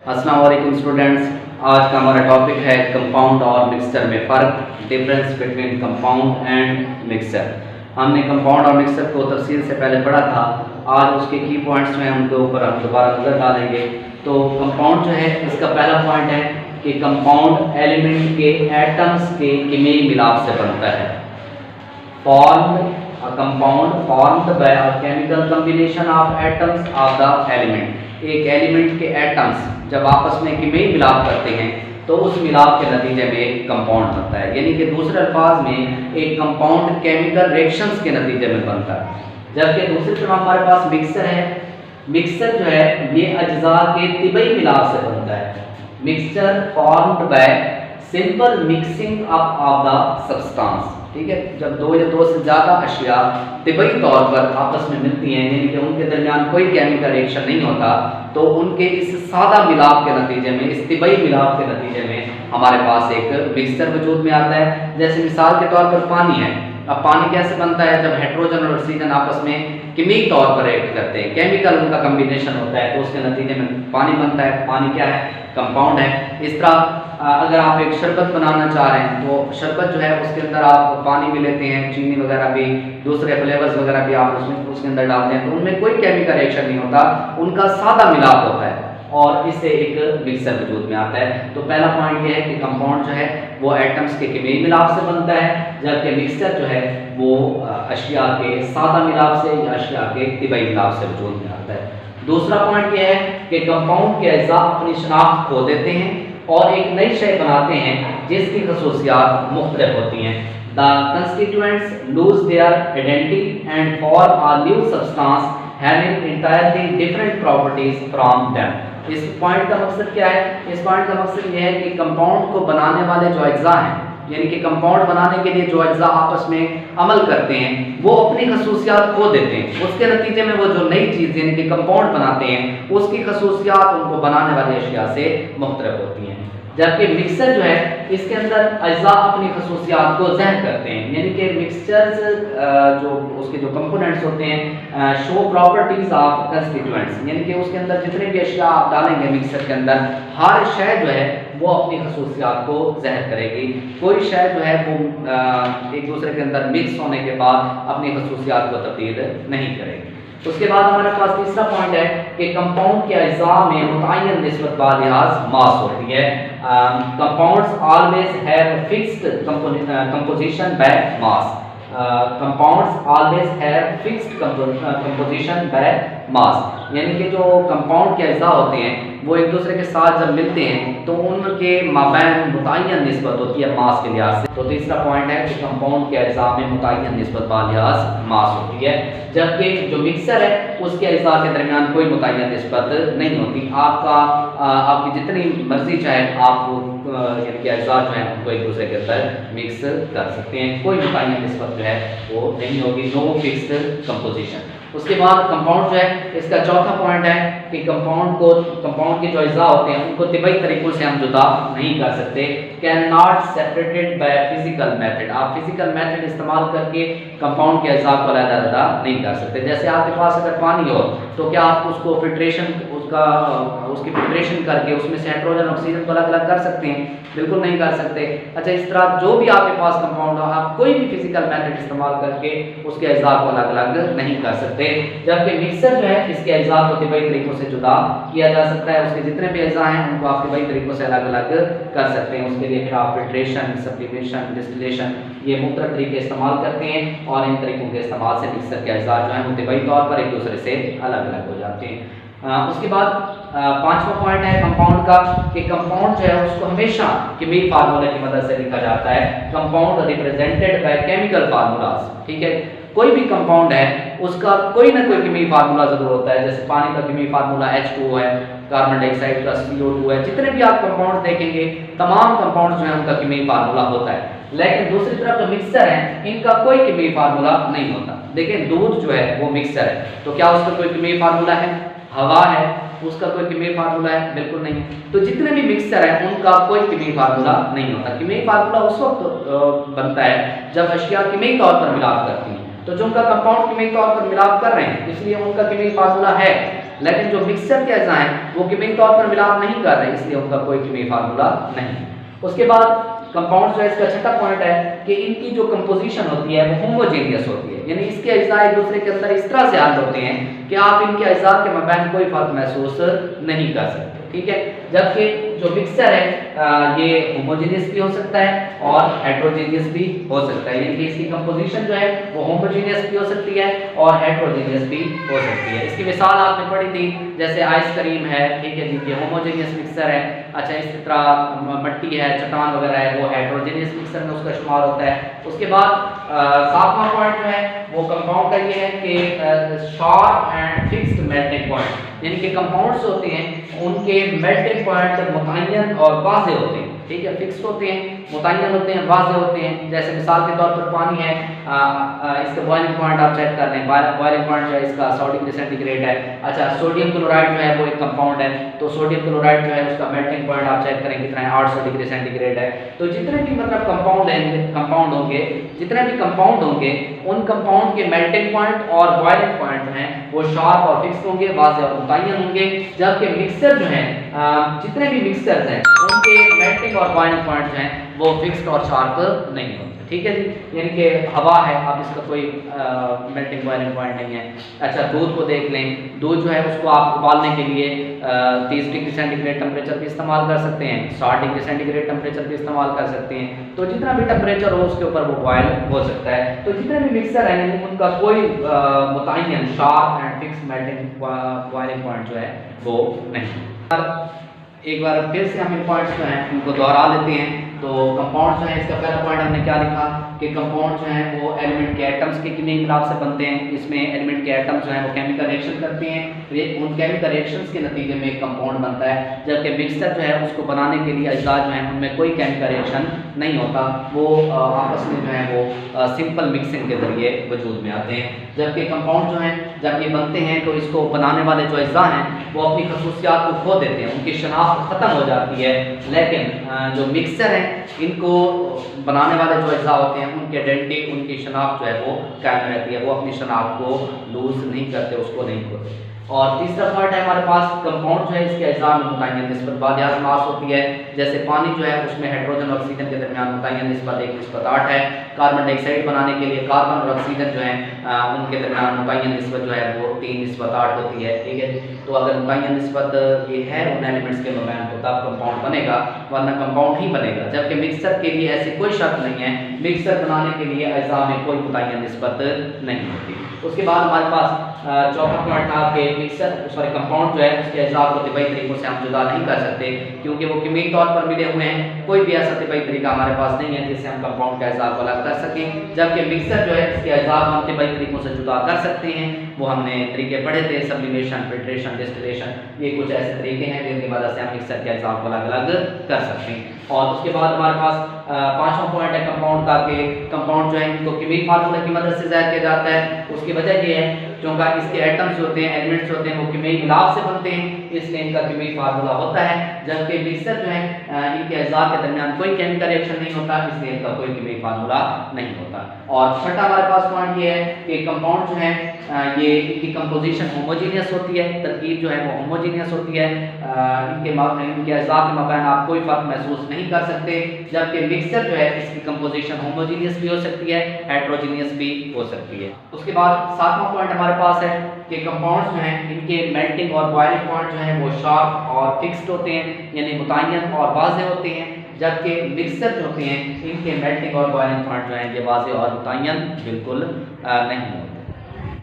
अस्सलाम वालेकुम स्टूडेंट्स। आज का हमारा टॉपिक है कंपाउंड और मिक्सचर में फ़र्क, difference between compound and mixture. हमने कंपाउंड और मिक्सचर को तफसील से पहले पढ़ा था। आज उसके की पॉइंट्स में उनके ऊपर हम दोबारा नज़र डालेंगे। तो कंपाउंड जो है, इसका पहला पॉइंट है कि कंपाउंड एलिमेंट के एटम्स के कीमियाई मिलाप से बनता है। A compound formed by a chemical combination of atoms of the element। एक एलिमेंट के एटम्स जब आपस में कीमियाई मिलाप करते हैं तो उस मिलाप के नतीजे में एक कंपाउंड बनता है। यानी कि दूसरे अल्फाज में एक कंपाउंड केमिकल रिएक्शंस के नतीजे में बनता है। जबकि दूसरी तरफ हमारे पास मिक्सचर है। मिक्सचर जो है ये अज्जा के तिबई मिलाप से बनता है। Mixture formed by simple mixing up of the substance. ठीक है, जब दो या दो से ज़्यादा अशिया तिबई तौर पर आपस में मिलती हैं, यानी कि उनके दरमियान कोई केमिकल रिएक्शन नहीं होता, तो उनके इस सादा मिलाप के नतीजे में, इस तिबई मिलाप के नतीजे में हमारे पास एक मिक्सचर वजूद में आता है। जैसे मिसाल के तौर पर पानी है। अब पानी कैसे बनता है? जब हाइड्रोजन और ऑक्सीजन आपस में कीमियाई तौर पर रिएक्ट करते हैं, केमिकल उनका कम्बिनेशन होता है, तो उसके नतीजे में पानी बनता है। पानी क्या है? कंपाउंड है। इस तरह अगर आप एक शरबत बनाना चाह रहे हैं तो शरबत जो है उसके अंदर आप पानी भी लेते हैं, चीनी वगैरह भी, दूसरे फ्लेवर्स वगैरह भी आप उसके अंदर डालते हैं, तो उनमें कोई केमिकल रिएक्शन नहीं होता, उनका सादा मिलाप होता है और इससे एक मिक्सचर वजूद में आता है। तो पहला पॉइंट ये है कि कंपाउंड जो है वो एटम्स के कीमियाई मिलाप से बनता है, जबकि मिक्सचर जो है वो अशिया के सादा मिलाप से या अशिया के तिबई मिलाप से वजूद में आता है। दूसरा पॉइंट ये है कि कंपाउंड के अज्जा अपनी शनाख्त खो देते हैं और एक नई शय बनाते हैं जिसकी खसूसियात मुख्तलिफ होती हैं। The constituents lose their identity and form a new substance having entirely different properties from them. इस पॉइंट का मकसद क्या है? इस पॉइंट का मकसद यह है कि कंपाउंड को बनाने वाले जो अज्जा हैं, यानी कि कंपाउंड बनाने के लिए जो अज्जा आपस में अमल करते हैं, वो अपनी खसूसियात खो देते हैं। उसके नतीजे में वो जो नई चीज़ यानी कि कंपाउंड बनाते हैं, उसकी खसूसियात उनको बनाने वाली अशिया से मुख्तलिफ होती हैं। जबकि मिक्सचर जो है इसके अंदर अज्जा अपनी खसूसियात को ज़हन करते हैं, यानी कि मिक्सचर्स जो उसके जो कंपोनेंट्स होते हैं शो प्रॉपर्टीज ऑफ कंस्टिट्यूएंट्स, यानी कि उसके अंदर जितने भी अशिया आप डालेंगे मिक्सचर के अंदर, हर शय जो है वो अपनी खसूसियात को ज़हर करेगी। कोई शय जो है वो एक दूसरे के अंदर मिक्स होने के बाद अपनी खसूसियात को तब्दील नहीं करेगी। उसके बाद हमारे पास तीसरा पॉइंट है कि कंपाउंड के अज्जा में मुतय्यन निस्बत बालिहाज मास होती है। Compounds always have fixed composition by mass. Compounds always have fixed composition by mass, यानी कि जो कंपाउंड के अज्जा होते हैं वो एक दूसरे के साथ जब मिलते हैं तो उनके माबैन मुतय्यन निस्बत होती है मास के लिहाज से। तो तीसरा पॉइंट है कि कंपाउंड के अज्जा में मुतय्यन निस्बत बालिहाज मास होती है, जबकि जो मिक्सर है उसके अज्जा के दरमियान कोई मुतय्यन निस्बत नहीं होती। आपकी जितनी मर्जी चाहे आप यानी कि अज्जा जो है उनको एक दूसरे के अंदर मिक्स कर सकते हैं, कोई मुतय्यन निस्बत जो है वो नहीं होगी, नो फिक्स्ड कंपोजिशन। उसके बाद कंपाउंड जो है, इसका चौथा पॉइंट है कि कंपाउंड के जो अज्जा होते हैं उनको तिबई तरीकों से हम जुदा नहीं कर सकते। Can not separated by physical method. आप फिजिकल मेथड इस्तेमाल करके कंपाउंड के अज्जा को अलग-अलग नहीं कर सकते। जैसे आपके पास अगर पानी हो तो क्या आप उसको उसकी फिल्ट्रेशन करके उसमें से हाइड्रोजन ऑक्सीजन को अलग-अलग कर सकते हैं? बिल्कुल नहीं कर सकते। अच्छा, इस तरह जो भी आपके पास कंपाउंड हो, आप कोई भी फिजिकल मेथड इस्तेमाल करके उसके अज्जा को अलग-अलग नहीं कर सकते। जबकि मिक्सर जो है इसके अज्जा को तिबई तरीकों से जुदा किया जा सकता है। उसके जितने भी अज्जा हैं उनको आप तिबई तरीकों से अलग-अलग कर सकते हैं। उसके लिए फिर आप फिल्ट्रेशन, सब्लिमेशन, डिस्टिलेशन, ये मुख्तलिफ तरीके इस्तेमाल करते हैं और इन तरीकों के इस्तेमाल से मिक्सर के अज्जा जो हैं वो तिबई तौर पर एक दूसरे से अलग-अलग हो जाते हैं। उसके बाद पांचवा पॉइंट है कंपाउंड का कि कंपाउंड जो है उसको हमेशा कीमियाई फार्मूले की मदद से लिखा जाता है। Compound represented by chemical formulas. ठीक है, कोई भी कंपाउंड है उसका कोई ना कोई कीमियाई फार्मूला जरूर होता है। जैसे पानी का कीमियाई फार्मूला H2O है, कार्बन डाइऑक्साइड का CO2 है। जितने भी आप कंपाउंड देखेंगे तमाम कंपाउंड जो है उनका कीमियाई फार्मूला होता है, लेकिन दूसरी तरफ जो मिक्सर है इनका कोई कीमियाई फार्मूला नहीं होता। देखिए, दूध जो है वो मिक्सर है, तो क्या उसका कोई कीमियाई फार्मूला है? हवा है, उसका कोई कीमियाई फार्मूला है? बिल्कुल नहीं। तो जितने भी मिक्सचर है उनका कोई कीमियाई फार्मूला नहीं होता। कीमियाई फार्मूला उस वक्त बनता है जब अशिया कीमियाई तौर पर मिलाप करती हैं। तो जो उनका कंपाउंड कीमियाई तौर पर मिलाप कर रहे हैं इसलिए उनका कीमियाई फार्मूला है, लेकिन जो मिक्सचर के अज्जा हैं वो कीमियाई तौर पर मिलाप नहीं कर रहे, इसलिए उनका कोई कीमियाई फार्मूला नहीं। उसके बाद कंपाउंड चॉइस का छठा पॉइंट है कि इनकी जो कंपोजिशन होती है वो होमोजेनियस होती है, यानी इसके अज्जा एक दूसरे के अंदर इस तरह से हाल होते हैं कि आप इनके अज्जा के मबैन कोई फर्क महसूस नहीं कर सकते, ठीक है। जबकि जो मिक्सचर है ये होमोजेनियस भी हो सकता है और हेट्रोजेनियस भी हो सकता है, यानी कि इसकी कंपोजिशन जो है वो होमोजेनियस भी हो सकती है और हेट्रोजेनियस भी हो सकती है। इसकी मिसाल आपने पढ़ी थी, जैसे आइसक्रीम है, ठीक है जी, ये होमोजेनियस मिक्सचर है। अच्छा, इसी तरह मट्टी है, चट्टान वगैरह है, वो हेट्रोजेनियस मिक्सचर में उसका शुमार होता है। उसके बाद सातवां पॉइंट जो है वो कंपाउंड का ये है कि sharp and fixed melting point, यानी कि कंपाउंड्स होते हैं उनके मेल्टिंग पॉइंट मुतय्यन और वाज़ेह होते हैं, ठीक है, फिक्स होते हैं, मुतय्यन होते हैं, वाज़ेह होते हैं। जैसे मिसाल के तौर पर पानी है, इसका बॉइलिंग पॉइंट आप चेक कर लें, बॉइलिंग पॉइंट जो है इसका 100 डिग्री सेंटीग्रेड है। अच्छा, सोडियम क्लोराइड जो है वो एक कंपाउंड है, तो सोडियम क्लोराइड जो है उसका मेल्टिंग पॉइंट आप चेक करें कितना है, 800 डिग्री सेंटीग्रेड है। तो जितने भी मतलब कंपाउंड होंगे, जितने भी कंपाउंड होंगे उन कंपाउंड के मेल्टिंग पॉइंट और बॉइलिंग पॉइंट हैं वो शार्प और फिक्स होंगे, वाज़ेह और मुतय्यन होंगे। जबकि मिक्सचर जो है, जितने भी मिक्सचर्स हैं उनके मेल्टिंग और बॉइलिंग पॉइंट जो हैं वो फिक्स्ड और शार्प नहीं होते, ठीक है जी। यानी कि हवा है, अब इसका कोई मेल्टिंग बॉइलिंग पॉइंट नहीं है। अच्छा, दूध को देख लें, दूध जो है उसको आप उबालने के लिए 30 डिग्री सेंटीग्रेड टेम्परेचर भी इस्तेमाल कर सकते हैं, 60 डिग्री सेंटीग्रेड टेम्परेचर भी इस्तेमाल कर सकते हैं। तो जितना भी टेम्परेचर हो उसके ऊपर वो बॉयल हो सकता है। तो जितने भी मिक्सर हैं यानी उनका कोई मुतय्यन sharp and fix melting boiling point जो है वो नहीं। एक बार फिर से हम इन पॉइंट्स जो हैं उनको दोहरा लेते हैं। तो कंपाउंड जो है, इसका पहला पॉइंट हमने क्या लिखा कि कंपाउंड जो है वो एलिमेंट के एटम्स के कीमियाई मिलाप से बनते हैं। इसमें एलिमेंट के एटम्स जो हैं वो केमिकल रिएक्शन करते हैं, उन केमिकल रिएक्शंस के नतीजे में एक कंपाउंड बनता है। जबकि मिक्सचर जो है उसको बनाने के लिए अज्जा जो हैं उनमें कोई केमिकल रिएक्शन नहीं होता, वो आपस में जो है वो सिंपल मिक्सिंग के जरिए वजूद में आते हैं। जबकि कंपाउंड जो हैं जब ये बनते हैं तो इसको बनाने वाले जो अज्जा हैं वो अपनी खसूसियात को खो देते हैं, उनकी शनाख्त ख़त्म हो जाती है। लेकिन जो मिक्सचर हैं इनको बनाने वाले जो अज्जा होते हैं उनकी आइडेंटिटी, उनकी शनाख्त जो है वो कायम रहती है, वो अपनी शनाख्त को लूज नहीं करते, उसको नहीं खोते। और तीसरा पॉइंट है हमारे पास, कंपाउंड जो है इसके अज्जा में मुतय्यन निस्बत बादियात होती है। जैसे पानी जो है उसमें हाइड्रोजन और ऑक्सीजन के दरमियान मुतय्यन निस्बत 1:8 है। कार्बन डाइऑक्साइड बनाने के लिए कार्बन और ऑक्सीजन जो है उनके दरमियान मुतय्यन निस्बत जो है वो 3:8 होती है, ठीक है। तो अगर मुतय्यन निस्बत ये है उन एलिमेंट्स के दरमियान तो तब कंपाउंड बनेगा, वरना कंपाउंड ही बनेगा। जबकि मिक्सर के लिए ऐसी कोई शर्त नहीं है, मिक्सर बनाने के लिए अज्जा में कोई मुतय्यन निस्बत नहीं होती। उसके बाद हमारे पास चौथा पॉइंट था कि कंपाउंड जो है उसके अज्जा को तिबाई तरीकों से हम जुदा नहीं कर सकते, क्योंकि वो कीमियाई तौर पर मिले हुए हैं। कोई भी ऐसा तिबाई तरीका हमारे पास नहीं है जिससे हम कंपाउंड के अज्जा को अलग कर सकें। जबकि मिक्सर जो है इसके अज्जा को हम तिबाई तरीकों से जुदा कर सकते हैं, वो हमने तरीके पढ़े थे, सब्लिमेशन, फिल्ट्रेशन, डिस्टिलेशन, ये कुछ ऐसे तरीके हैं जिनकी वजह से हम मिक्सर के अज्जा को अलग अलग कर सकते हैं। और उसके बाद हमारे पास पांचवा पॉइंट है कंपाउंड का कि कंपाउंड जो है इनको कीमियाई फार्मूला की मदद से ज़ाहिर किया जाता है। उसकी वजह ये है क्योंकि इसके एटम्स होते हैं, एलिमेंट्स होते हैं, वो कीमियाई मिलाप से बनते हैं, इसलिए इनका कीमियाई फार्मूला होता है। जबकि मिक्सर जो है इनके अज्जा के दरमियान कोई केमिकल रिएक्शन नहीं होता, इसलिए इनका कोई कीमियाई फार्मूला नहीं होता। और छठा हमारे पास पॉइंट ये है कि कंपाउंड जो है ये इनकी कंपोजिशन होमोजीनियस होती है, तरकीब जो है वो होमोजीनियस होती है, इनके अज्जा के मबैन आप कोई फर्क महसूस नहीं कर सकते। जबकि मिक्सचर जो है इसकी कंपोजिशन होमोजीनियस भी हो सकती है, हेट्रोजीनियस भी हो सकती है। उसके बाद सातवां पॉइंट हमारे पास है कि कंपाउंड्स जो हैं इनके मेल्टिंग और बॉइलिंग पॉइंट जो हैं वो शार्प और फिक्स्ड होते हैं, यानी मुतय्यन और वाज़ेह होते हैं। जबकि मिक्सचर जो होते हैं इनके मेल्टिंग और बॉइलिंग पॉइंट जो हैं ये वाज़ेह और मुतय्यन बिल्कुल नहीं होते।